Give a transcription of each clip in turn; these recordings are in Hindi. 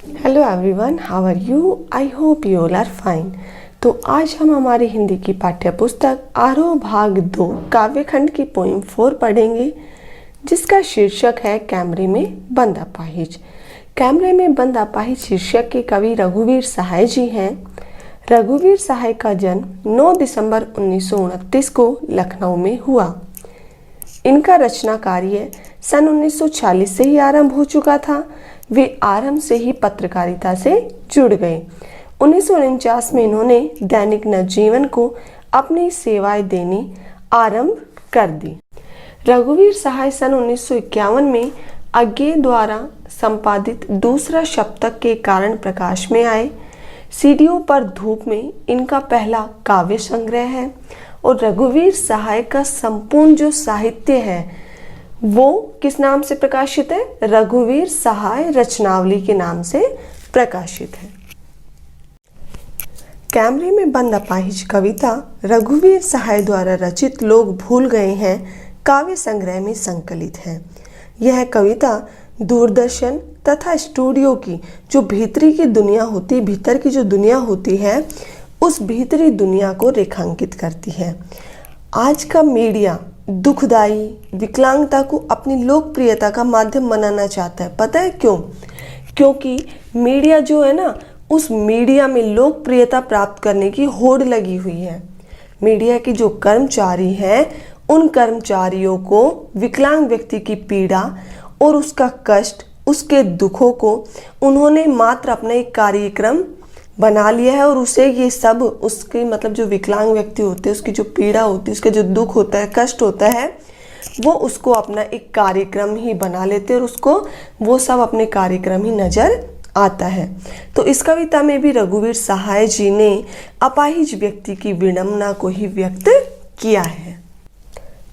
Hello everyone, how are you? I hope you all are fine. तो आज हम हमारी हिंदी की पाठ्य पुस्तक आरोह भाग 2 काव्यखंड की पोइम 4 पढ़ेंगे, जिसका शीर्षक है कैमरे में बंद अपाहिज। कैमरे में बंद अपाहिज शीर्षक के कवि रघुवीर सहाय जी हैं। रघुवीर सहाय का जन्म 9 दिसंबर 1929 को लखनऊ में हुआ। इनका रचना कार्य सन 1940 से ही आरंभ हो चुका था। वे आरंभ से ही पत्रकारिता से जुड़ गए। 1949 में इन्होंने दैनिक नवजीवन को अपनी सेवाएं देनी आरंभ कर दी। रघुवीर सहाय सन 1951 में अज्ञे द्वारा संपादित दूसरा सप्तक के कारण प्रकाश में आए। सीढ़ियों पर धूप में इनका पहला काव्य संग्रह है और रघुवीर सहाय का संपूर्ण जो साहित्य है वो किस नाम से प्रकाशित है? रघुवीर सहाय रचनावली के नाम से प्रकाशित है। कैमरे में बंद अपाहिज कविता रघुवीर सहाय द्वारा रचित लोग भूल गए हैं काव्य संग्रह में संकलित है। यह कविता दूरदर्शन तथा स्टूडियो की जो भीतर की जो दुनिया होती है, उस भीतरी दुनिया को रेखांकित करती है। आज का मीडिया दुखदाई विकलांगता को अपनी लोकप्रियता का माध्यम बनाना चाहता है। पता है क्यों? क्योंकि मीडिया जो है ना, उस मीडिया में लोकप्रियता प्राप्त करने की होड़ लगी हुई है। मीडिया के जो कर्मचारी हैं, उन कर्मचारियों को विकलांग व्यक्ति की पीड़ा और उसका कष्ट, उसके दुखों को उन्होंने मात्र अपना एक कार्यक्रम बना लिया है और उसे ये सब उसके जो विकलांग व्यक्ति होते हैं, उसकी जो पीड़ा होती है, उसका जो दुख होता है, कष्ट होता है, वो उसको अपना एक कार्यक्रम ही बना लेते हैं और उसको वो सब अपने कार्यक्रम ही नज़र आता है। तो इस कविता में भी रघुवीर सहाय जी ने अपाहिज व्यक्ति की विडंबना को ही व्यक्त किया है।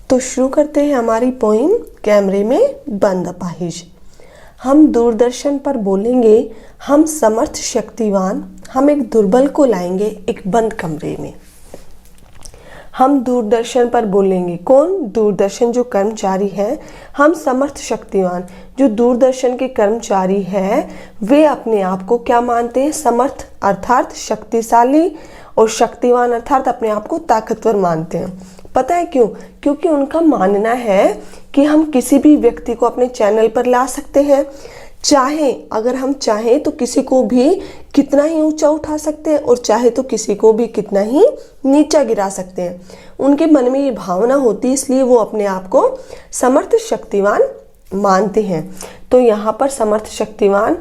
तो शुरू करते हैं हमारी पोइम कैमरे में बंद अपाहिज। हम दूरदर्शन पर बोलेंगे, हम समर्थ शक्तिवान, हम एक दुर्बल को लाएंगे एक बंद कमरे में। हम दूरदर्शन पर बोलेंगे, कौन? दूरदर्शन जो कर्मचारी हैं। हम समर्थ शक्तिवान, जो दूरदर्शन के कर्मचारी हैं, वे अपने आप को क्या मानते हैं? समर्थ अर्थात शक्तिशाली, और शक्तिवान अर्थात अपने आप को ताकतवर मानते हैं। पता है क्यों? क्योंकि उनका मानना है कि हम किसी भी व्यक्ति को अपने चैनल पर ला सकते हैं। अगर हम चाहें तो किसी को भी कितना ही ऊंचा उठा सकते हैं और चाहे तो किसी को भी कितना ही नीचा गिरा सकते हैं। उनके मन में ये भावना होती है, इसलिए वो अपने आप को समर्थ शक्तिवान मानते हैं। तो यहाँ पर समर्थ शक्तिवान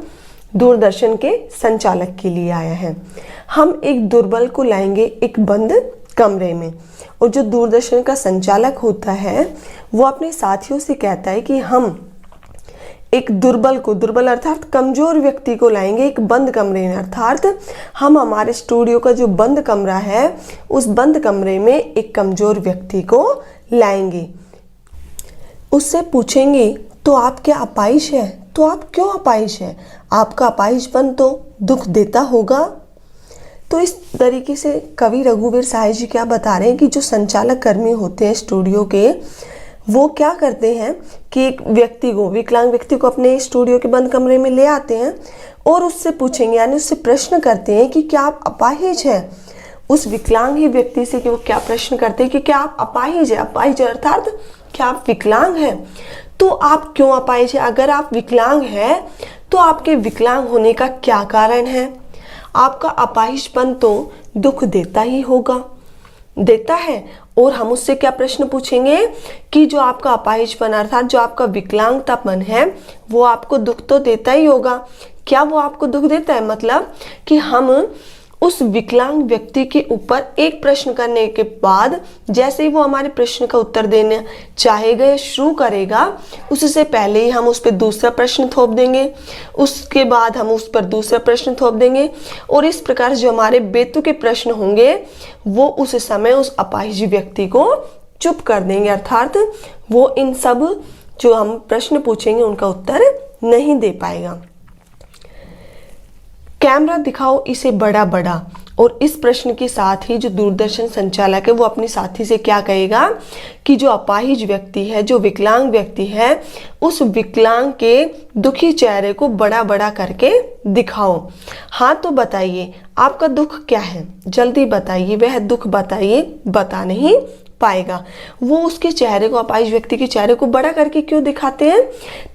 दूरदर्शन के संचालक के लिए आया है। हम एक दुर्बल को लाएंगे एक बंद कमरे में। और जो दूरदर्शन का संचालक होता है, वो अपने साथियों से कहता है कि हम एक दुर्बल अर्थात कमजोर व्यक्ति को लाएंगे एक बंद कमरे में, अर्थात हम हमारे स्टूडियो का जो बंद कमरा है, उस बंद कमरे में एक कमजोर व्यक्ति को लाएंगे। उससे पूछेंगे, तो आप क्या अपाहिज है? तो आप क्यों अपाहिज है? आपका अपाहिजपन तो दुख देता होगा। तो इस तरीके से कवि रघुवीर सहाय जी क्या बता रहे हैं कि जो संचालक कर्मी होते हैं स्टूडियो के, वो क्या करते हैं कि एक व्यक्ति को, विकलांग व्यक्ति को अपने स्टूडियो के बंद कमरे में ले आते हैं और उससे पूछेंगे, यानी उससे प्रश्न करते हैं कि क्या आप अपाहिज हैं? उस विकलांग ही व्यक्ति से कि वो क्या प्रश्न करते हैं कि क्या आप अपाहिज है? अपाहिज अर्थात क्या आप विकलांग हैं? तो आप क्यों अपाहिज है? अगर आप विकलांग हैं तो आपके विकलांग होने का क्या कारण है? आपका अपाहिजपन तो दुख देता ही होगा, देता है। और हम उससे क्या प्रश्न पूछेंगे कि जो आपका अपाहिजपन अर्थात जो आपका विकलांगतापन है, वो आपको दुख तो देता ही होगा। क्या वो आपको दुख देता है? मतलब कि हम उस विकलांग व्यक्ति के ऊपर एक प्रश्न करने के बाद जैसे ही वो हमारे प्रश्न का उत्तर देना चाहेगा या शुरू करेगा, उससे पहले ही हम उस पर दूसरा प्रश्न थोप देंगे, उसके बाद हम उस पर दूसरा प्रश्न थोप देंगे, और इस प्रकार जो हमारे बेतुके प्रश्न होंगे वो उस समय उस अपाहिज व्यक्ति को चुप कर देंगे, अर्थात वो इन सब जो हम प्रश्न पूछेंगे उनका उत्तर नहीं दे पाएगा। कैमरा दिखाओ इसे बड़ा बड़ा, और इस प्रश्न के साथ ही जो दूरदर्शन संचालक है वो अपने साथी से क्या कहेगा कि जो अपाहिज व्यक्ति है, जो विकलांग व्यक्ति है, उस विकलांग के दुखी चेहरे को बड़ा बड़ा करके दिखाओ। हाँ तो बताइए आपका दुख क्या है, जल्दी बताइए। वह दुख बताइए, बता नहीं पाएगा। वो उसके चेहरे को, अपाहिज व्यक्ति के चेहरे को बड़ा करके क्यों दिखाते हैं?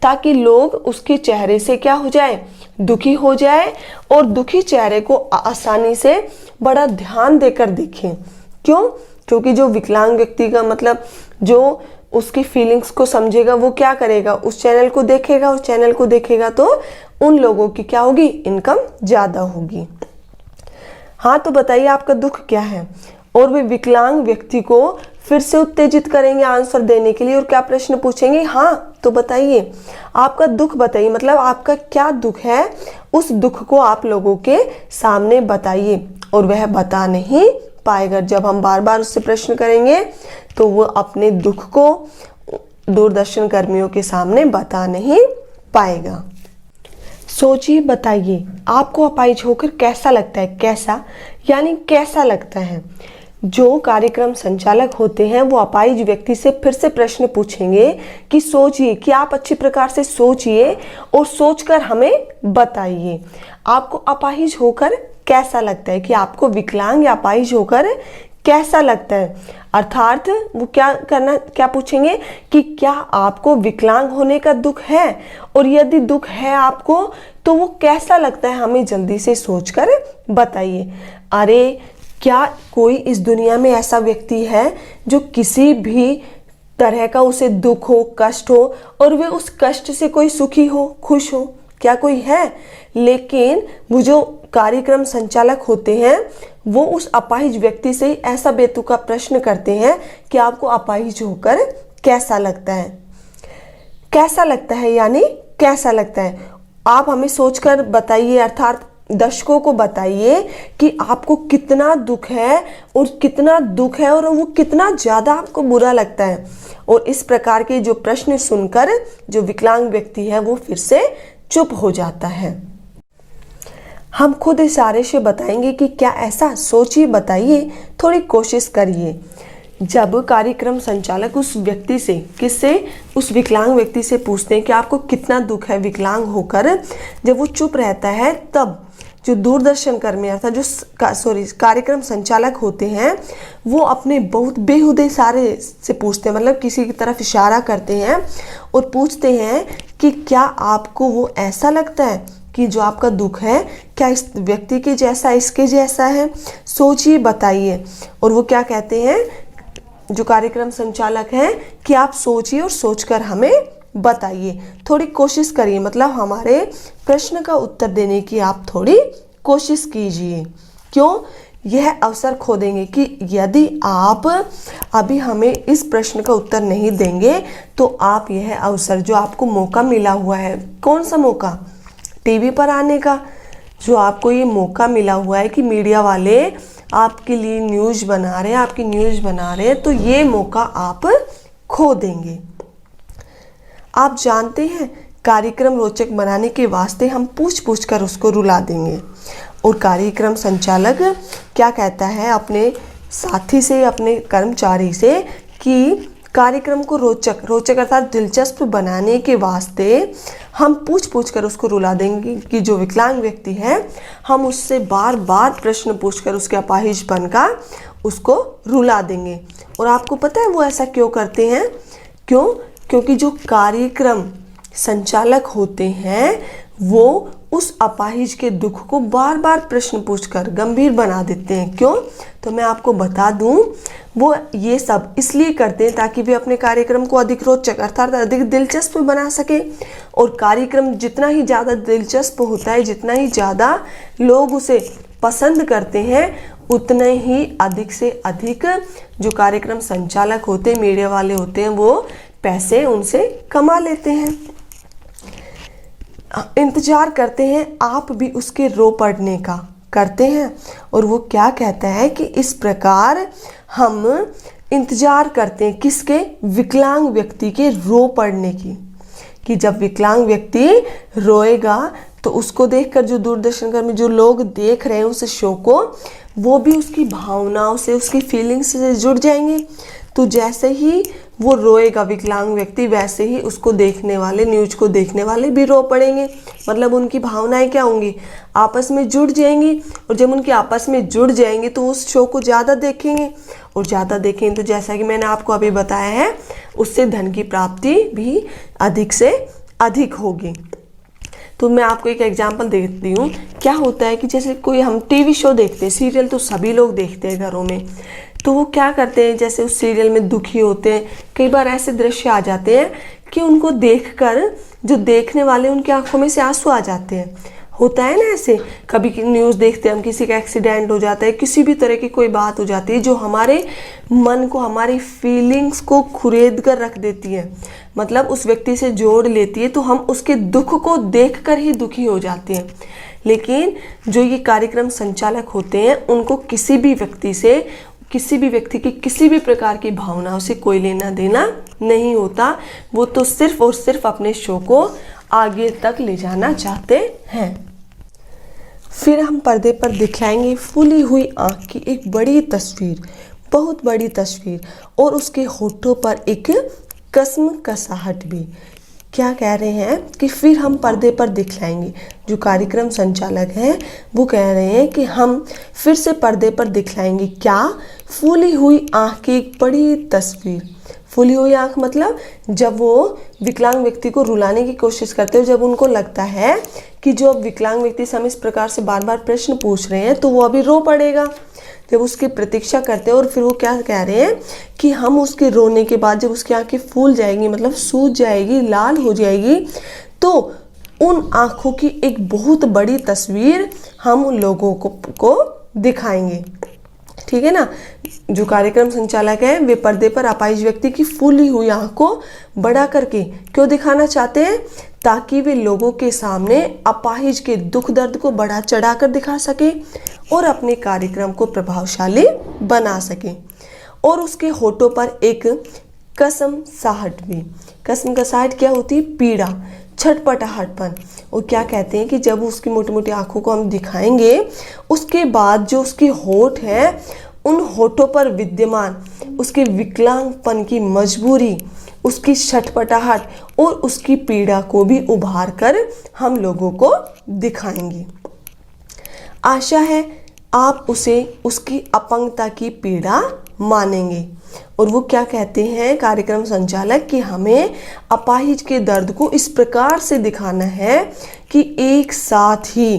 ताकि लोग उसके चेहरे से क्या हो जाए, दुखी हो जाए, और दुखी चेहरे को आसानी से बड़ा ध्यान देकर देखें। क्यों? क्योंकि जो विकलांग व्यक्ति का मतलब जो उसकी फीलिंग्स को समझेगा वो क्या करेगा, उस चैनल को देखेगा। उस चैनल को देखेगा तो उन लोगों की क्या होगी, इनकम ज्यादा होगी। हाँ तो बताइए आपका दुख क्या है। और वे विकलांग व्यक्ति को फिर से उत्तेजित करेंगे आंसर देने के लिए, और क्या प्रश्न पूछेंगे, हाँ तो बताइए आपका दुख बताइए, मतलब आपका क्या दुख है, उस दुख को आप लोगों के सामने बताइए। और वह बता नहीं पाएगा। जब हम बार बार उससे प्रश्न करेंगे तो वो अपने दुख को दूरदर्शन कर्मियों के सामने बता नहीं पाएगा। सोचिए, बताइए आपको अपाहिज होकर कैसा लगता है। कैसा यानी कैसा लगता है। जो कार्यक्रम संचालक होते हैं वो अपाहिज व्यक्ति से फिर से प्रश्न पूछेंगे कि सोचिए, कि आप अच्छी प्रकार से सोचिए और सोचकर हमें बताइए आपको अपाहिज होकर कैसा लगता है, कि आपको विकलांग या अपाहिज होकर कैसा लगता है। अर्थात वो क्या पूछेंगे कि क्या आपको विकलांग होने का दुख है, और यदि दुख है आपको तो वो कैसा लगता है, हमें जल्दी से सोचकर बताइए। अरे क्या कोई इस दुनिया में ऐसा व्यक्ति है जो किसी भी तरह का उसे दुख हो, कष्ट हो, और वे उस कष्ट से कोई सुखी हो, खुश हो? क्या कोई है? लेकिन वो जो कार्यक्रम संचालक होते हैं वो उस अपाहिज व्यक्ति से ऐसा बेतुका प्रश्न करते हैं कि आपको अपाहिज होकर कैसा लगता है। कैसा लगता है यानी कैसा लगता है, आप हमें सोचकर बताइए। अर्थात दर्शकों को बताइए कि आपको कितना दुख है, और वो कितना ज्यादा आपको बुरा लगता है। और इस प्रकार के जो प्रश्न सुनकर जो विकलांग व्यक्ति है वो फिर से चुप हो जाता है। हम खुद इशारे से बताएंगे कि क्या ऐसा। सोचिए, बताइए, थोड़ी कोशिश करिए। जब कार्यक्रम संचालक उस व्यक्ति से, किससे, उस विकलांग व्यक्ति से पूछते हैं कि आपको कितना दुख है विकलांग होकर, जब वो चुप रहता है तब जो दूरदर्शन कर्मी अर्थात जो कार्यक्रम संचालक होते हैं वो अपने बहुत बेहुदे इशारे से पूछते हैं, मतलब किसी की तरफ इशारा करते हैं और पूछते हैं कि क्या आपको वो ऐसा लगता है कि जो आपका दुख है क्या इस व्यक्ति के जैसा, इसके जैसा है। सोचिए, बताइए। और वो क्या कहते हैं, जो कार्यक्रम संचालक हैं, कि आप सोचिए और सोचकर हमें बताइए, थोड़ी कोशिश करिए, मतलब हमारे प्रश्न का उत्तर देने की आप थोड़ी कोशिश कीजिए। क्यों? यह अवसर खो देंगे कि यदि आप अभी हमें इस प्रश्न का उत्तर नहीं देंगे तो आप यह अवसर जो आपको मौका मिला हुआ है, कौन सा मौका, टीवी पर आने का, जो आपको ये मौका मिला हुआ है कि मीडिया वाले आपके लिए न्यूज़ बना रहे हैं, आपकी न्यूज़ बना रहे हैं, तो ये मौका आप खो देंगे। आप जानते हैं कार्यक्रम रोचक बनाने के वास्ते हम पूछ कर उसको रुला देंगे। और कार्यक्रम संचालक क्या कहता है अपने साथी से, अपने कर्मचारी से, कि कार्यक्रम को रोचक अर्थात दिलचस्प बनाने के वास्ते हम पूछ कर उसको रुला देंगे कि जो विकलांग व्यक्ति है हम उससे बार बार प्रश्न पूछकर उसके अपाहिजपन का उसको रुला देंगे। और आपको पता है वो ऐसा क्यों करते हैं? क्यों? क्योंकि जो कार्यक्रम संचालक होते हैं वो उस अपाहिज के दुख को बार बार प्रश्न पूछकर गंभीर बना देते हैं। क्यों? तो मैं आपको बता दूं, वो ये सब इसलिए करते हैं ताकि वे अपने कार्यक्रम को अधिक रोचक अर्थात अधिक दिलचस्प बना सके। और कार्यक्रम जितना ही ज़्यादा दिलचस्प होता है, जितना ही ज़्यादा लोग उसे पसंद करते हैं, उतने ही अधिक से अधिक जो कार्यक्रम संचालक होते हैं, मीडिया वाले होते हैं, वो पैसे उनसे कमा लेते हैं। इंतजार करते हैं आप भी उसके रो पड़ने का, करते हैं। और वो क्या कहता है कि इस प्रकार हम इंतजार करते हैं किसके? विकलांग व्यक्ति के रो पड़ने की, कि जब विकलांग व्यक्ति रोएगा तो उसको देखकर जो दूरदर्शन कर्मी, जो लोग देख रहे हैं उस शो को, वो भी उसकी भावनाओं से, उसकी फीलिंग्स से जुड़ जाएंगे। तो जैसे ही वो रोएगा विकलांग व्यक्ति, वैसे ही उसको देखने वाले, न्यूज को देखने वाले भी रो पड़ेंगे। मतलब उनकी भावनाएं क्या होंगी, आपस में जुड़ जाएंगी। और जब उनकी आपस में जुड़ जाएंगे तो उस शो को ज़्यादा देखेंगे, और ज़्यादा देखेंगे तो जैसा कि मैंने आपको अभी बताया है, उससे धन की प्राप्ति भी अधिक से अधिक होगी। तो मैं आपको एक एग्जांपल देती हूँ। क्या होता है कि जैसे कोई हम टीवी शो देखते हैं, सीरियल तो सभी लोग देखते हैं घरों में, तो वो क्या करते हैं, जैसे उस सीरियल में दुखी होते हैं, कई बार ऐसे दृश्य आ जाते हैं कि उनको देखकर जो देखने वाले, उनकी आंखों में से आंसू आ जाते हैं। होता है ना ऐसे, कभी न्यूज़ देखते हैं हम, किसी का एक्सीडेंट हो जाता है, किसी भी तरह की कोई बात हो जाती है जो हमारे मन को, हमारी फीलिंग्स को खुरेद कर रख देती है, मतलब उस व्यक्ति से जोड़ लेती है, तो हम उसके दुख को देखकर ही दुखी हो जाते हैं। लेकिन जो ये कार्यक्रम संचालक होते हैं, उनको किसी भी व्यक्ति से, किसी भी व्यक्ति की किसी भी प्रकार की भावनाओं से कोई लेना देना नहीं होता। वो तो सिर्फ और सिर्फ अपने शो को आगे तक ले जाना चाहते हैं। फिर हम पर्दे पर दिखलाएंगे फूली हुई आंख की एक बड़ी तस्वीर, बहुत बड़ी तस्वीर, और उसके होठों पर एक कसमकसाहट भी। क्या कह रहे हैं कि फिर हम पर्दे पर दिखलाएंगे, जो कार्यक्रम संचालक हैं वो कह रहे हैं कि हम फिर से पर्दे पर दिखलाएंगे क्या, फूली हुई आंख की एक बड़ी तस्वीर। फूली हुई आंख मतलब जब वो विकलांग व्यक्ति को रुलाने की कोशिश करते हो, जब उनको लगता है कि जो विकलांग व्यक्ति से हम इस प्रकार से बार बार प्रश्न पूछ रहे हैं तो वो अभी रो पड़ेगा, जब उसकी प्रतीक्षा करते हैं। और फिर वो क्या कह रहे हैं कि हम उसके रोने के बाद जब उसकी आंखें फूल जाएंगी, मतलब सूज जाएगी, लाल हो जाएगी, तो उन आंखों की एक बहुत बड़ी तस्वीर हम उन लोगों को दिखाएंगे। ठीक है ना। जो कार्यक्रम संचालक है वे पर्दे पर अपाहिज व्यक्ति की फूली हुई आंख को बड़ा करके क्यों दिखाना चाहते हैं, ताकि वे लोगों के सामने अपाहिज के दुख दर्द को बढ़ा चढ़ाकर दिखा सके और अपने कार्यक्रम को प्रभावशाली बना सके। और उसके होठों पर एक कसमसाहट भी। कसमकसाहट क्या होती है, पीड़ा, छटपटाहटपन। और क्या कहते हैं कि जब उसकी मोटी मोटी आंखों को हम दिखाएंगे, उसके बाद जो उसके होठ हैं, उन होठों पर विद्यमान उसके विकलांगपन की मजबूरी, उसकी छटपटाहट और उसकी पीड़ा को भी उभार कर हम लोगों को दिखाएंगे। आशा है आप उसे उसकी अपंगता की पीड़ा मानेंगे। और वो क्या कहते हैं कार्यक्रम संचालक कि हमें अपाहिज के दर्द को इस प्रकार से दिखाना है कि एक साथ ही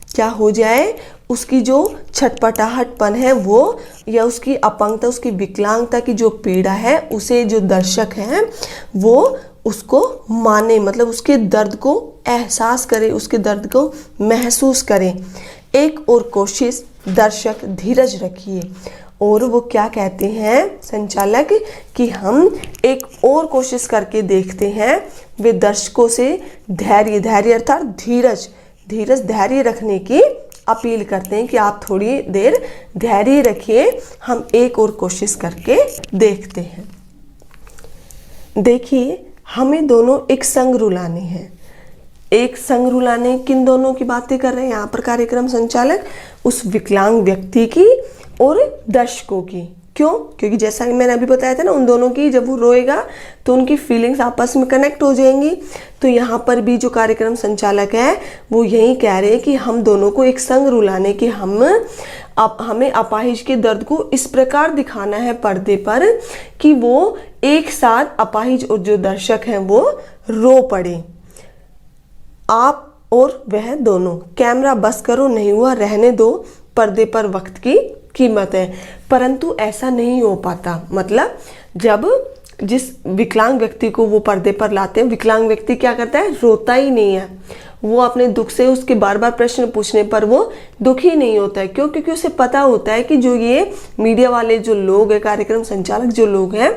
क्या हो जाए, उसकी जो छटपटाहटपन है वो, या उसकी अपंगता, उसकी विकलांगता की जो पीड़ा है, उसे जो दर्शक हैं वो उसको माने, मतलब उसके दर्द को एहसास करे, उसके दर्द को महसूस करें। एक और कोशिश दर्शक धीरज रखिए। और वो क्या कहते हैं संचालक कि हम एक और कोशिश करके देखते हैं। वे दर्शकों से धैर्य अर्थात धैर्य रखने की अपील करते हैं कि आप थोड़ी देर धैर्य रखिए, हम एक और कोशिश करके देखते हैं। देखिए, हमें दोनों एक संग रुलाने हैं। एक संग रुलाने, किन दोनों की बातें कर रहे हैं यहाँ पर कार्यक्रम संचालक, उस विकलांग व्यक्ति की और दर्शकों की। क्यों? क्योंकि जैसा कि मैंने अभी बताया था ना, उन दोनों की जब वो रोएगा तो उनकी फीलिंग्स आपस में कनेक्ट हो जाएंगी। तो यहाँ पर भी जो कार्यक्रम संचालक है वो यही कह रहे हैं कि हम दोनों को एक संग रुलाने की हमें अपाहिज के दर्द को इस प्रकार दिखाना है पर्दे पर कि वो एक साथ, अपाहिज और जो दर्शक हैं वो रो पड़े। आप और वह दोनों, कैमरा बस करो, नहीं हुआ रहने दो, पर्दे पर वक्त की कीमत है। परंतु ऐसा नहीं हो पाता। मतलब जब जिस विकलांग व्यक्ति को वो पर्दे पर लाते हैं, विकलांग व्यक्ति क्या करता है, रोता ही नहीं है। वो अपने दुख से, उसके बार बार प्रश्न पूछने पर वो दुखी नहीं होता है। क्यों? क्योंकि उसे पता होता है कि जो ये मीडिया वाले जो लोग हैं, कार्यक्रम संचालक जो लोग हैं,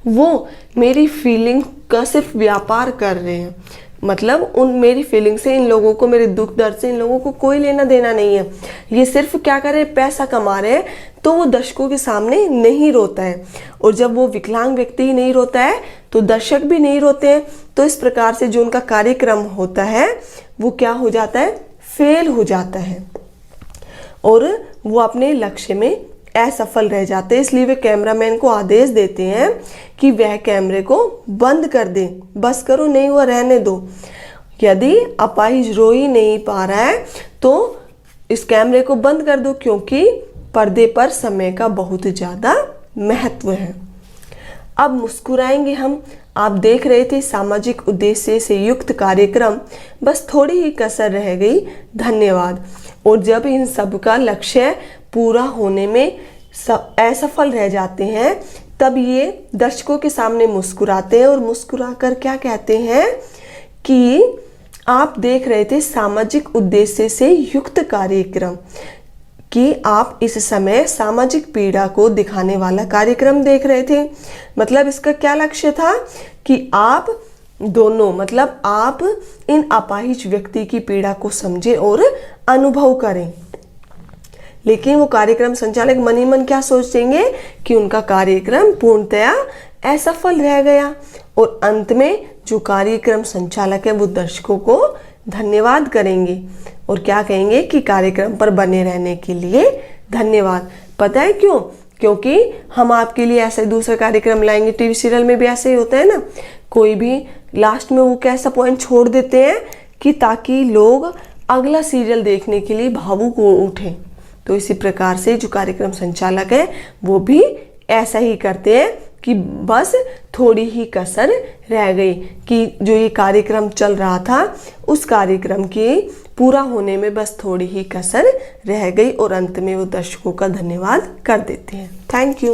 वो मेरी फीलिंग का सिर्फ व्यापार कर रहे हैं। मतलब उन मेरी फीलिंग से, इन लोगों को, मेरे दुख दर्द से इन लोगों को कोई लेना देना नहीं है। ये सिर्फ क्या कर रहे हैं, पैसा कमा रहे हैं। तो वो दर्शकों के सामने नहीं रोता है। और जब वो विकलांग व्यक्ति ही नहीं रोता है तो दर्शक भी नहीं रोते हैं। तो इस प्रकार से जो उनका कार्यक्रम होता है वो क्या हो जाता है, फेल हो जाता है और वो अपने लक्ष्य में असफल रह जाते हैं, इसलिए वे कैमरामैन को आदेश देते हैं कि वह कैमरे को बंद कर दे, बस करो, नहीं हुआ रहने दो। यदि अपाहिज रो ही नहीं पा रहा है तो इस कैमरे को बंद कर दो, क्योंकि पर्दे पर समय का बहुत ज़्यादा महत्व है। अब मुस्कुराएंगे हम। आप देख रहे थे सामाजिक उद्देश्य से युक्त कार्यक्रम, बस थोड़ी ही कसर रह गई, धन्यवाद। और जब इन सब का लक्ष्य पूरा होने में असफल रह जाते हैं, तब ये दर्शकों के सामने मुस्कुराते हैं और मुस्कुरा कर क्या कहते हैं कि आप देख रहे थे सामाजिक उद्देश्य से युक्त कार्यक्रम, कि आप इस समय सामाजिक पीड़ा को दिखाने वाला कार्यक्रम देख रहे थे। मतलब इसका क्या लक्ष्य था कि आप दोनों, मतलब आप इन अपाहिज व्यक्ति की पीड़ा को समझें और अनुभव करें। लेकिन वो कार्यक्रम संचालक मन ही मन क्या सोचेंगे कि उनका कार्यक्रम पूर्णतया असफल रह गया। और अंत में जो कार्यक्रम संचालक है वो दर्शकों को धन्यवाद करेंगे और क्या कहेंगे कि कार्यक्रम पर बने रहने के लिए धन्यवाद। पता है क्यों? क्योंकि हम आपके लिए ऐसे दूसरा कार्यक्रम लाएंगे। टीवी सीरियल में भी ऐसे ही होता है ना, कोई भी लास्ट में वो कैसा पॉइंट छोड़ देते हैं कि ताकि लोग अगला सीरियल देखने के लिए भावुक हो उठे। तो इसी प्रकार से जो कार्यक्रम संचालक है वो भी ऐसा ही करते हैं कि बस थोड़ी ही कसर रह गई, कि जो ये कार्यक्रम चल रहा था उस कार्यक्रम के पूरा होने में बस थोड़ी ही कसर रह गई और अंत में वो दर्शकों का धन्यवाद कर देते हैं। Thank you.